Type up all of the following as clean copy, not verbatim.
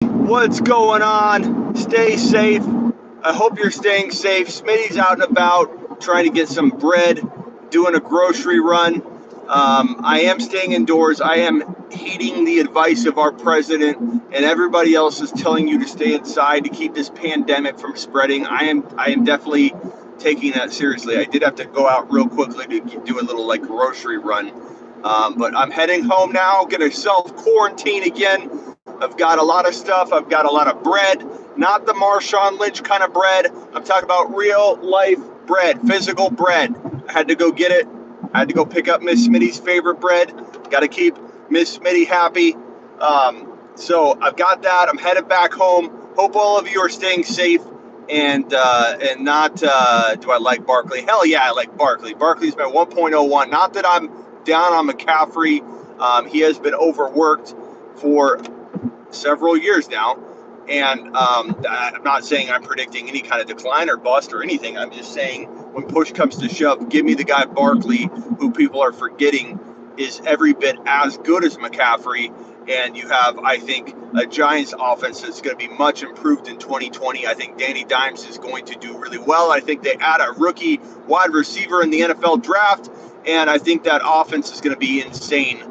What's going on? Stay safe. I hope you're staying safe. Smitty's out and about trying to get some bread, doing a grocery run. I am staying indoors. I am heeding the advice of our president, and everybody else is telling you to stay inside to keep this pandemic from spreading. I am definitely taking that seriously. I did have to go out real quickly to do a little like grocery run. But I'm heading home now, gonna self quarantine again. I've got a lot of stuff. I've got a lot of bread, not the Marshawn Lynch kind of bread. I'm talking about real life bread, physical bread. I had to go get it. I had to go pick up Miss Smitty's favorite bread. Got to keep Miss Smitty happy. So I've got that. I'm headed back home. Hope all of you are staying safe and not. Do I like Barkley? Hell yeah, I like Barkley. Barkley's my 1.01. Not that I'm down on McCaffrey. He has been overworked for several years now. And I'm not saying I'm predicting any kind of decline or bust or anything. I'm just saying when push comes to shove, give me the guy Barkley, who people are forgetting is every bit as good as McCaffrey. And you have, I think, a Giants offense that's going to be much improved in 2020. I think Danny Dimes is going to do really well. I think they add a rookie wide receiver in the NFL draft. And I think that offense is going to be insane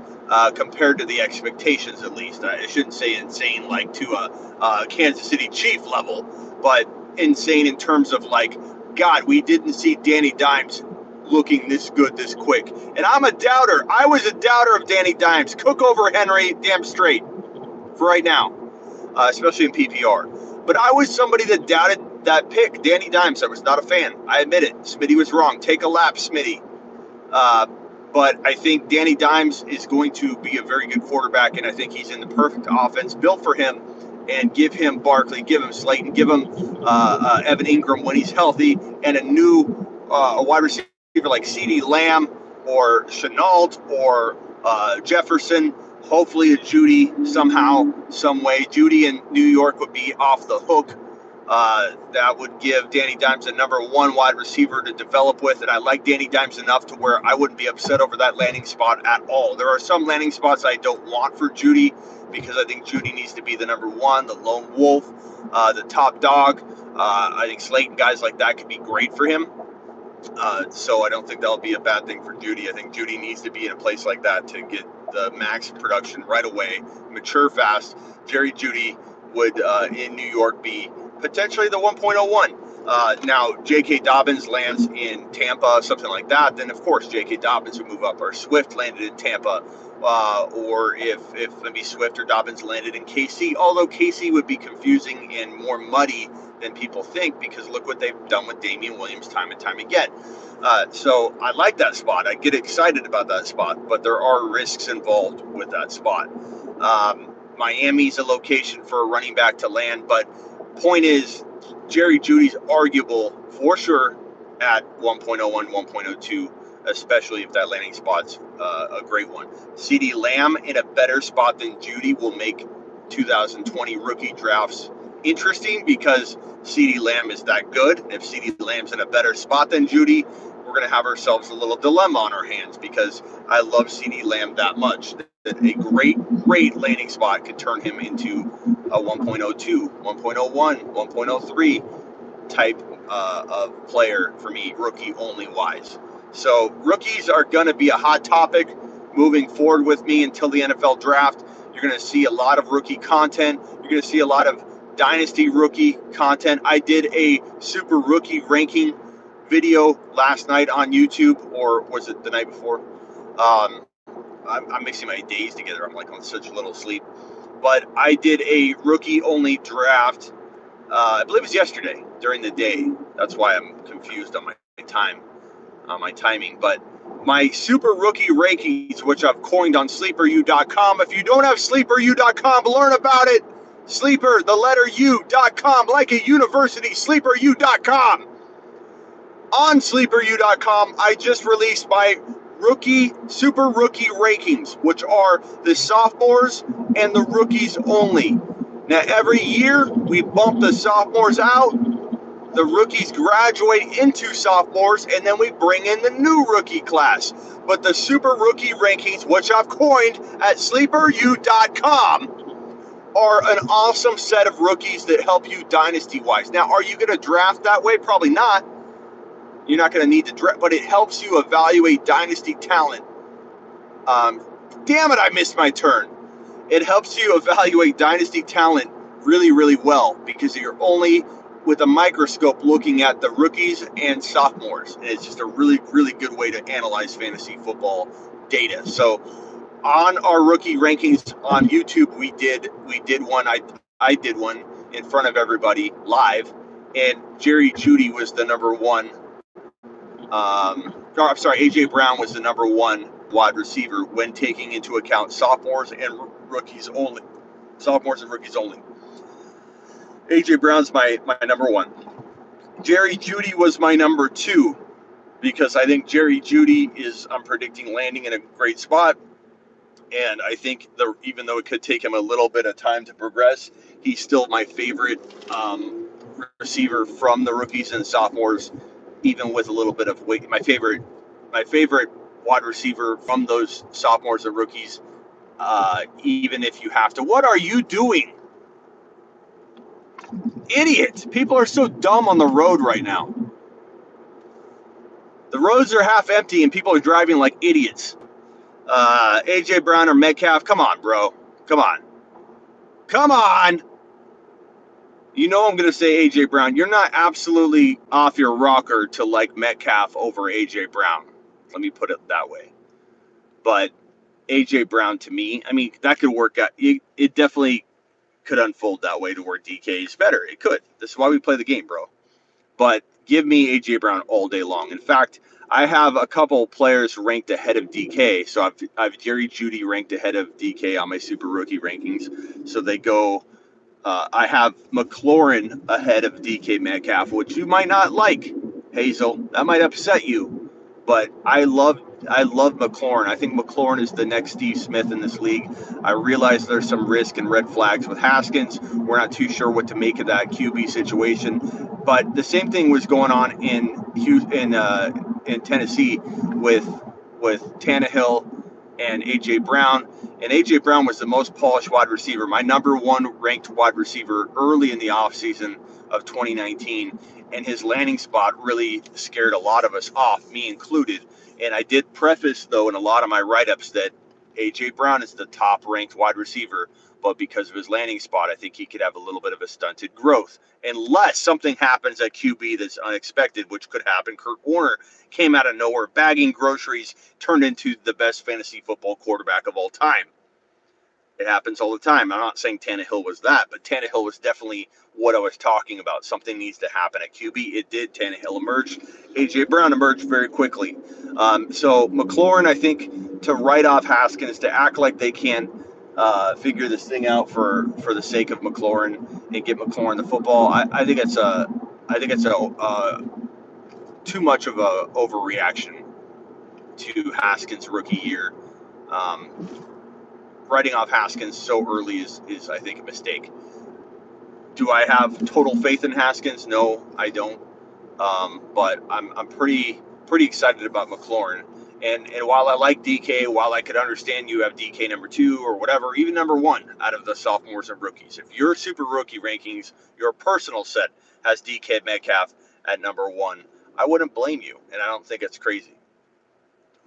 compared to the expectations, at least. I shouldn't say insane like to a Kansas City Chief level, but insane in terms of like, God, we didn't see Danny Dimes looking this good this quick. And I'm a doubter. I was a doubter of Danny Dimes. Cook over Henry, damn straight, for right now, especially in PPR. But I was somebody that doubted that pick, Danny Dimes. I was not a fan. I admit it. Smitty was wrong. Take a lap, Smitty. But I think Danny Dimes is going to be a very good quarterback, and I think he's in the perfect offense built for him. And give him Barkley, give him Slayton, give him Evan Ingram when he's healthy, and a new a wide receiver like CeeDee Lamb or Chenault or Jefferson. Hopefully a Judy somehow, some way. Judy in New York would be off the hook. That would give Danny Dimes a number one wide receiver to develop with, and I like Danny Dimes enough to where I wouldn't be upset over that landing spot at all. There are some landing spots I don't want for Judy because I think Judy needs to be the number one, the lone wolf, the top dog. I think Slayton, guys like that, could be great for him. So I don't think that'll be a bad thing for Judy. I think Judy needs to be in a place like that to get the max production right away, mature fast. Jerry Judy would, in New York, be potentially the 1.01. Now, J.K. Dobbins lands in Tampa, something like that, then of course J.K. Dobbins would move up. Or Swift landed in Tampa, or if maybe Swift or Dobbins landed in KC, although KC would be confusing and more muddy than people think because look what they've done with Damian Williams time and time again. So I like that spot. I get excited about that spot, but there are risks involved with that spot. Miami's a location for a running back to land, but point is, Jerry Judy's arguable for sure at 1.01, 1.02, especially if that landing spot's a great one. CeeDee Lamb in a better spot than Judy will make 2020 rookie drafts interesting because CeeDee Lamb is that good. If CeeDee Lamb's in a better spot than Judy, we're going to have ourselves a little dilemma on our hands because I love CeeDee Lamb that much. That a great landing spot could turn him into a 1.02, 1.01, 1.03 type of player for me, rookie only wise. So rookies are going to be a hot topic moving forward with me until the NFL draft. You're going to see a lot of rookie content. You're going to see a lot of dynasty rookie content. I did a super rookie ranking video last night on YouTube, or was it the night before? I'm mixing my days together. I'm like on such little sleep. But I did a rookie only draft. I believe it was yesterday during the day. That's why I'm confused on my timing. But my super rookie rankings, which I've coined on sleeperu.com. If you don't have sleeperu.com, learn about it. Sleeper, the letter U.com, like a university, sleeperu.com. On sleeperu.com, I just released my super rookie rankings, which are the sophomores and the rookies only. Now, every year, we bump the sophomores out, the rookies graduate into sophomores, and then we bring in the new rookie class. But the super rookie rankings, which I've coined at sleeperu.com, are an awesome set of rookies that help you dynasty-wise. Now, are you going to draft that way? Probably not. You're not going to need to draft, but it helps you evaluate dynasty talent. Damn it, I missed my turn. It helps you evaluate dynasty talent really, really well because you're only with a microscope looking at the rookies and sophomores. And it's just a really, really good way to analyze fantasy football data. So on our rookie rankings on YouTube, we did one. I did one in front of everybody live, and Jerry Jeudy was the number one. I'm sorry, AJ Brown was the number one wide receiver when taking into account sophomores and rookies only. Sophomores and rookies only. AJ Brown's my number one. Jerry Jeudy was my number two because I think Jerry Jeudy I'm predicting landing in a great spot. And I think even though it could take him a little bit of time to progress, he's still my favorite receiver from the rookies and sophomores, even with a little bit of weight. My favorite wide receiver from those sophomores and rookies, even if you have to. What are you doing? Idiot! People are so dumb on the road right now. The roads are half empty and people are driving like idiots. AJ Brown or Metcalf, come on, bro. Come on. You know I'm going to say AJ Brown. You're not absolutely off your rocker to like Metcalf over AJ Brown. Let me put it that way. But AJ Brown, to me, I mean, that could work out. It definitely could unfold that way to where DK is better. It could. This is why we play the game, bro. But give me AJ Brown all day long. In fact, I have a couple players ranked ahead of DK. So I've Jerry Jeudy ranked ahead of DK on my super rookie rankings. So they go. I have McLaurin ahead of DK Metcalf, which you might not like, Hazel. That might upset you, but I love McLaurin. I think McLaurin is the next Steve Smith in this league. I realize there's some risk and red flags with Haskins. We're not too sure what to make of that QB situation, but the same thing was going on in Tennessee with Tannehill and A.J. Brown. And A.J. Brown was the most polished wide receiver, my number one ranked wide receiver early in the offseason of 2019. And his landing spot really scared a lot of us off, me included. And I did preface, though, in a lot of my write-ups that A.J. Brown is the top-ranked wide receiver. But because of his landing spot, I think he could have a little bit of a stunted growth. Unless something happens at QB that's unexpected, which could happen. Kurt Warner came out of nowhere, bagging groceries, turned into the best fantasy football quarterback of all time. It happens all the time. I'm not saying Tannehill was that, but Tannehill was definitely what I was talking about. Something needs to happen at QB. It did. Tannehill emerged. A.J. Brown emerged very quickly. So McLaurin, I think, to write off Haskins, to act like they can figure this thing out for the sake of McLaurin and get McLaurin the football. I think it's too much of a overreaction to Haskins' rookie year. Writing off Haskins so early is I think a mistake. Do I have total faith in Haskins? No, I don't. But I'm pretty excited about McLaurin. And while I like DK, while I could understand you have DK number 2 or whatever, even number 1 out of the sophomores and rookies, if your super rookie rankings, your personal set has DK Metcalf at number 1, I wouldn't blame you, and I don't think it's crazy.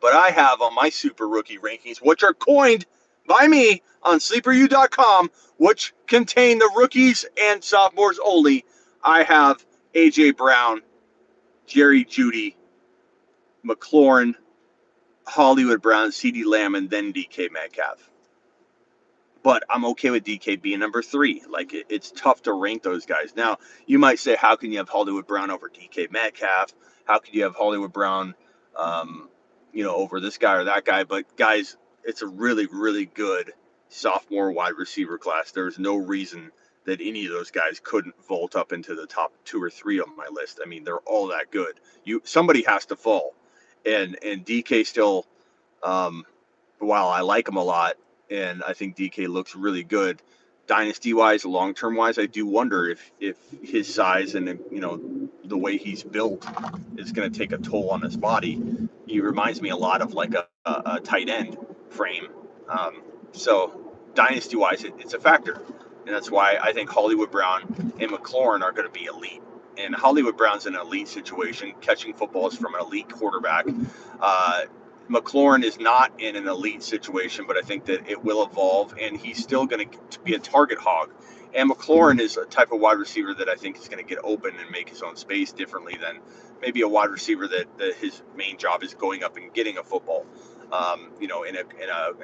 But I have on my super rookie rankings, which are coined by me on sleeperu.com, which contain the rookies and sophomores only, I have A.J. Brown, Jerry Jeudy, McLaurin, Hollywood Brown, CeeDee Lamb, and then DK Metcalf. But I'm okay with DK being number 3. Like, it's tough to rank those guys. Now, you might say, how can you have Hollywood Brown over DK Metcalf? How can you have Hollywood Brown, over this guy or that guy? But, guys, it's a really, really good sophomore wide receiver class. There's no reason that any of those guys couldn't vault up into the top 2 or 3 on my list. I mean, they're all that good. Somebody has to fall. And DK still, while I like him a lot, and I think DK looks really good, dynasty-wise, long-term-wise, I do wonder if his size and, the way he's built is going to take a toll on his body. He reminds me a lot of like a tight end frame. So dynasty-wise, it's a factor. And that's why I think Hollywood Brown and McLaurin are going to be elite. And Hollywood Brown's in an elite situation, catching footballs from an elite quarterback. McLaurin is not in an elite situation, but I think that it will evolve, and he's still going to be a target hog. And McLaurin is a type of wide receiver that I think is going to get open and make his own space differently than maybe a wide receiver that his main job is going up and getting a football. In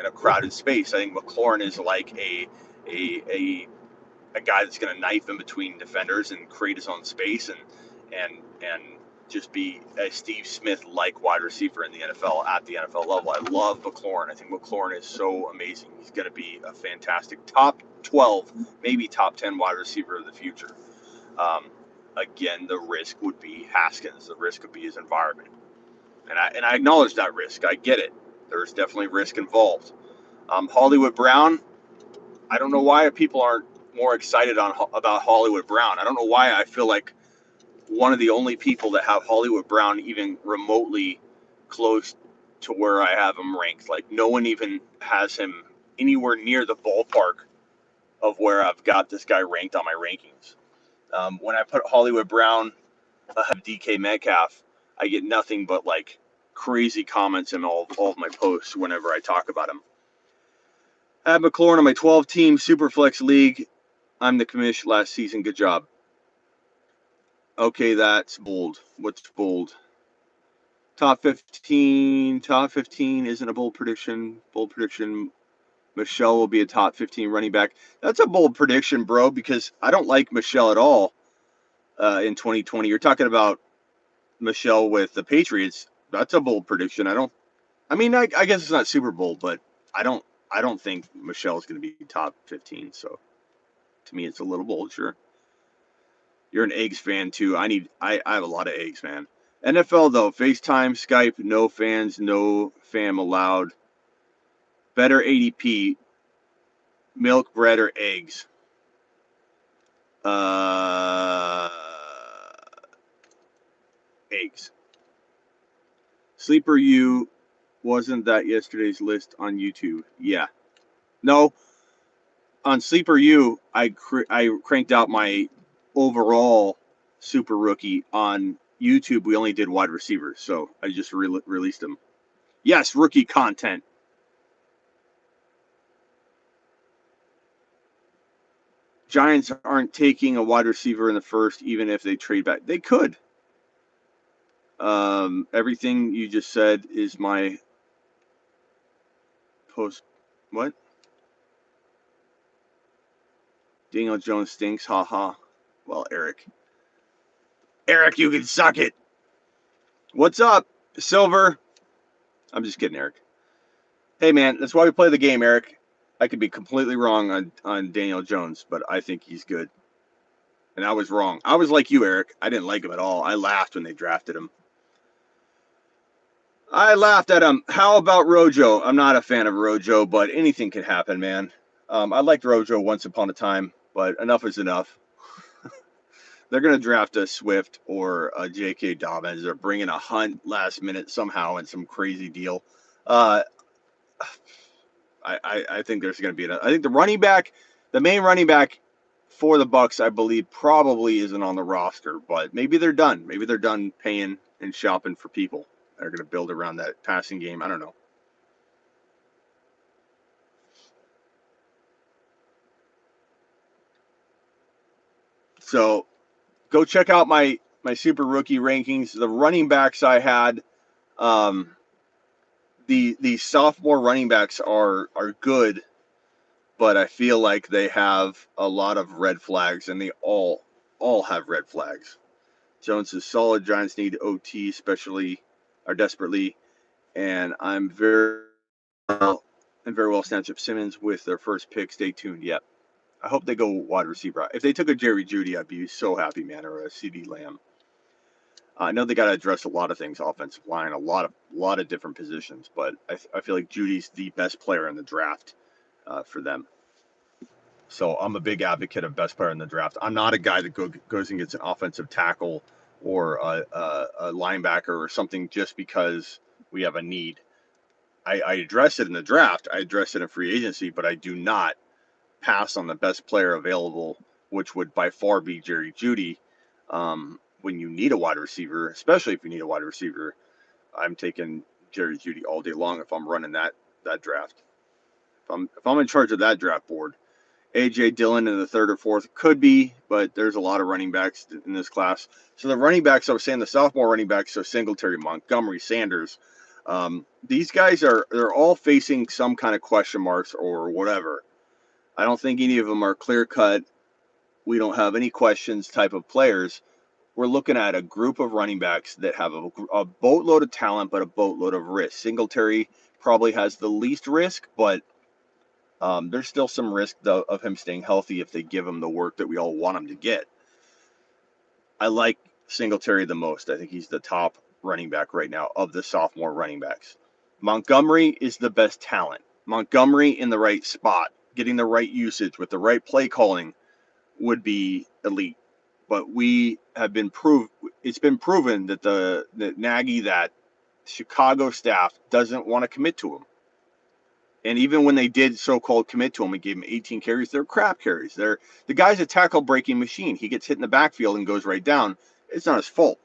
a crowded space. I think McLaurin is like a guy that's going to knife in between defenders and create his own space and just be a Steve Smith like wide receiver in the NFL at the NFL level. I love McLaurin. I think McLaurin is so amazing. He's going to be a fantastic top 12, maybe top 10 wide receiver of the future. Again, the risk would be Haskins. The risk would be his environment, and I acknowledge that risk. I get it. There's definitely risk involved. Hollywood Brown. I don't know why people aren't more excited about Hollywood Brown. I don't know why I feel like one of the only people that have Hollywood Brown even remotely close to where I have him ranked. Like, no one even has him anywhere near the ballpark of where I've got this guy ranked on my rankings. When I put Hollywood Brown ahead of DK Metcalf, I get nothing but like crazy comments in all of my posts whenever I talk about him. I had McLaurin on my 12-team Superflex League. I'm the commish last season. Good job. Okay, that's bold. What's bold? Top 15. Top 15 isn't a bold prediction. Bold prediction. Michelle will be a top 15 running back. That's a bold prediction, bro, because I don't like Michelle at all in 2020. You're talking about Michelle with the Patriots. That's a bold prediction. I guess it's not super bold, but I don't think Michelle's going to be top 15. So to me, it's a little bold, sure. You're an eggs fan too. I have a lot of eggs, man. NFL though, FaceTime, Skype, no fans, no fam allowed. Better ADP, milk, bread, or eggs. Eggs. Sleeper U, wasn't that yesterday's list on YouTube? Yeah. No. On Sleeper U, I cranked out my overall super rookie. On YouTube, we only did wide receivers, so I just released them. Yes, rookie content. Giants aren't taking a wide receiver in the first, even if they trade back. They could. Everything you just said is my post. What? Daniel Jones stinks. Haha. Well, Eric, you can suck it. What's up, Silver? I'm just kidding, Eric. Hey, man, that's why we play the game, Eric. I could be completely wrong on Daniel Jones, but I think he's good. And I was wrong. I was like you, Eric. I didn't like him at all. I laughed when they drafted him. I laughed at him. How about Rojo? I'm not a fan of Rojo, but anything can happen, man. I liked Rojo once upon a time, but enough is enough. They're going to draft a Swift or a J.K. Dobbins. They're bringing a Hunt last minute somehow in some crazy deal. I think there's going to be I think the main running back for the Bucs, I believe, probably isn't on the roster, but maybe they're done. Maybe they're done paying and shopping for people. They're going to build around that passing game. I don't know. So go check out my super rookie rankings. The running backs I had, the sophomore running backs are good, but I feel like they have a lot of red flags, and they all have red flags. Jones is solid. Giants need OT, desperately, and I'm very well snatched up Simmons with their first pick. Stay tuned. Yep. I hope they go wide receiver. If they took a Jerry Jeudy, I'd be so happy, man, or a CD Lamb. I know they got to address a lot of things, offensive line, a lot of different positions, but I feel like Judy's the best player in the draft for them. So I'm a big advocate of best player in the draft. I'm not a guy that goes and gets an offensive tackle or a linebacker or something just because we have a need. I address it in the draft. I address it in free agency, but I do not pass on the best player available, which would by far be Jerry Jeudy. When you need a wide receiver, especially if you need a wide receiver, I'm taking Jerry Jeudy all day long if I'm running that draft. If I'm in charge of that draft board, A.J. Dillon in the third or fourth could be, but there's a lot of running backs in this class. So the running backs, I was saying the sophomore running backs, so Singletary, Montgomery, Sanders, these guys they're all facing some kind of question marks or whatever. I don't think any of them are clear cut. We don't have any questions type of players. We're looking at a group of running backs that have a boatload of talent, but a boatload of risk. Singletary probably has the least risk, but there's still some risk of him staying healthy if they give him the work that we all want him to get. I like Singletary the most. I think he's the top running back right now of the sophomore running backs. Montgomery is the best talent. Montgomery in the right spot, getting the right usage with the right play calling would be elite. But it's been proven that that Chicago staff doesn't want to commit to him. And even when they did so-called commit to him and gave him 18 carries, they're crap carries. The guy's a tackle-breaking machine. He gets hit in the backfield and goes right down. It's not his fault.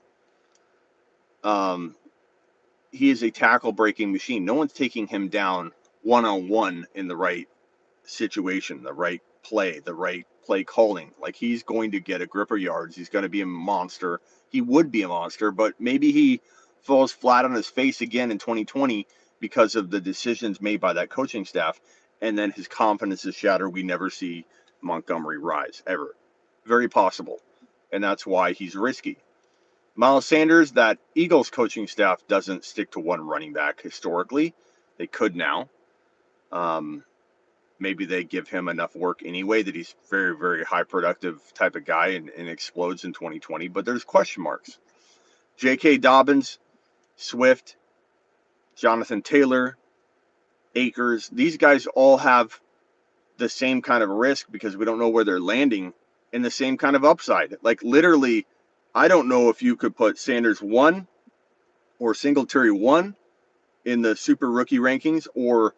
He is a tackle-breaking machine. No one's taking him down one-on-one in the right situation, the right play calling. Like, he's going to get a grip of yards. He's going to be a monster. He would be a monster, but maybe he falls flat on his face again in 2020 because of the decisions made by that coaching staff, and then his confidence is shattered. We never see Montgomery rise, ever. Very possible, and that's why he's risky. Miles Sanders, that Eagles coaching staff doesn't stick to one running back historically. They could now. Maybe they give him enough work anyway that he's very, very high productive type of guy and explodes in 2020, but there's question marks. J.K. Dobbins, Swift, Jonathan Taylor, Akers, these guys all have the same kind of risk because we don't know where they're landing, and the same kind of upside. Like, literally, I don't know if you could put Sanders 1 or Singletary 1 in the super rookie rankings, or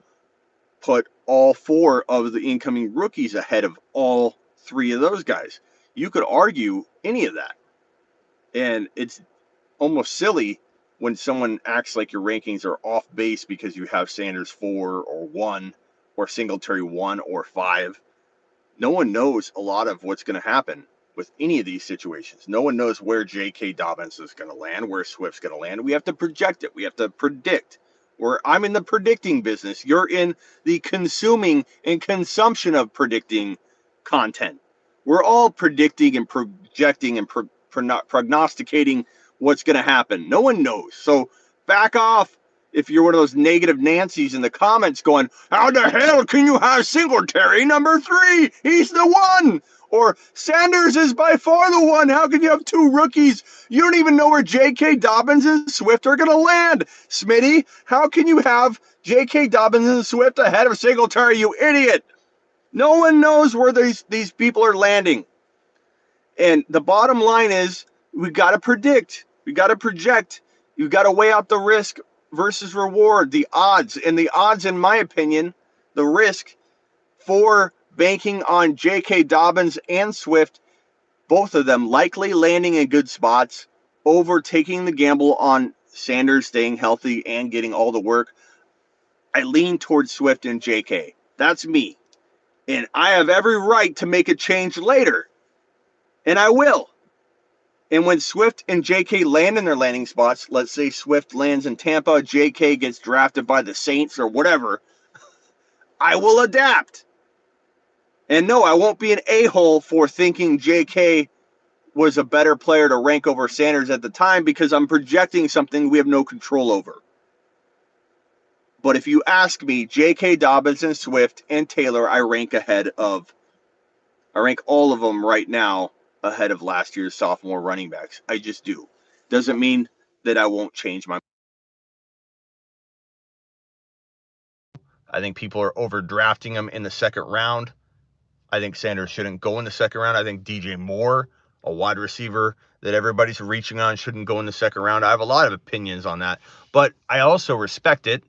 put all 4 of the incoming rookies ahead of all 3 of those guys. You could argue any of that. And it's almost silly when someone acts like your rankings are off base because you have Sanders 4 or 1 or Singletary 1 or 5. No one knows a lot of what's going to happen with any of these situations. No one knows where J.K. Dobbins is going to land, where Swift's going to land. We have to project it. We have to predict. I'm in the predicting business. You're in the consuming and consumption of predicting content. We're all predicting and projecting and prognosticating what's going to happen. No one knows. So back off if you're one of those negative Nancys in the comments going, how the hell can you have Singletary number 3? He's the one. Or Sanders is by far the one. How can you have 2 rookies? You don't even know where J.K. Dobbins and Swift are going to land. Smitty, how can you have J.K. Dobbins and Swift ahead of Singletary, you idiot? No one knows where these people are landing. And the bottom line is, we got to predict. We got to project. You got to weigh out the risk versus reward, the odds. And the odds, in my opinion, the risk for banking on J.K. Dobbins and Swift, both of them likely landing in good spots, over taking the gamble on Sanders staying healthy and getting all the work. I lean towards Swift and J.K. That's me. And I have every right to make a change later. And I will. And when Swift and J.K. land in their landing spots, let's say Swift lands in Tampa, J.K. gets drafted by the Saints or whatever, I will adapt. And no, I won't be an a-hole for thinking J.K. was a better player to rank over Sanders at the time, because I'm projecting something we have no control over. But if you ask me, J.K. Dobbins and Swift and Taylor, I rank all of them right now ahead of last year's sophomore running backs. I just do. Doesn't mean that I won't change my. I think people are overdrafting him in the second round. I think Sanders shouldn't go in the second round. I think DJ Moore, a wide receiver that everybody's reaching on, shouldn't go in the second round. I have a lot of opinions on that, but I also respect it.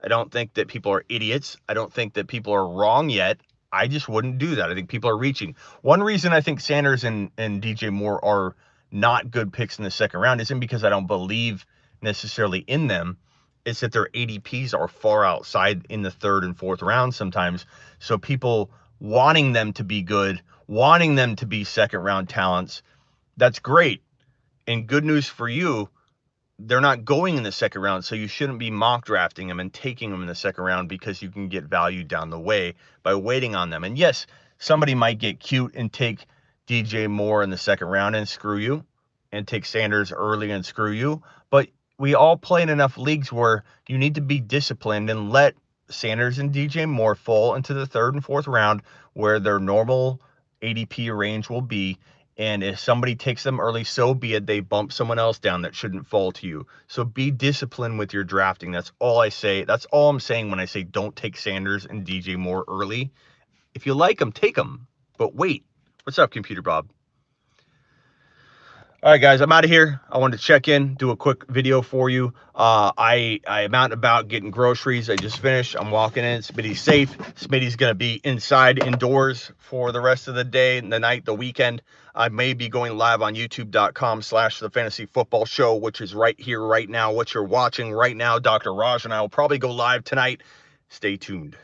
I don't think that people are idiots. I don't think that people are wrong yet. I just wouldn't do that. I think people are reaching. One reason I think Sanders and DJ Moore are not good picks in the second round isn't because I don't believe necessarily in them. It's that their ADPs are far outside in the third and fourth round sometimes. So people wanting them to be good, wanting them to be second round talents, that's great. And good news for you, they're not going in the second round, so you shouldn't be mock drafting them and taking them in the second round, because you can get value down the way by waiting on them. And yes, somebody might get cute and take DJ Moore in the second round and screw you, and take Sanders early and screw you. But we all play in enough leagues where you need to be disciplined and let Sanders and DJ Moore fall into the third and fourth round where their normal ADP range will be. And if somebody takes them early, so be it. They bump someone else down that shouldn't fall to you. So be disciplined with your drafting. That's all I say. That's all I'm saying when I say don't take Sanders and DJ Moore early. If you like them, take them. But wait. What's up, Computer Bob? All right, guys, I'm out of here. I wanted to check in, do a quick video for you. I am out and about getting groceries. I just finished. I'm walking in. Smitty's safe. Smitty's going to be inside, indoors for the rest of the day, the night, the weekend. I may be going live on youtube.com/the Fantasy Football Show, which is right here, right now, what you're watching right now. Dr. Raj and I will probably go live tonight. Stay tuned.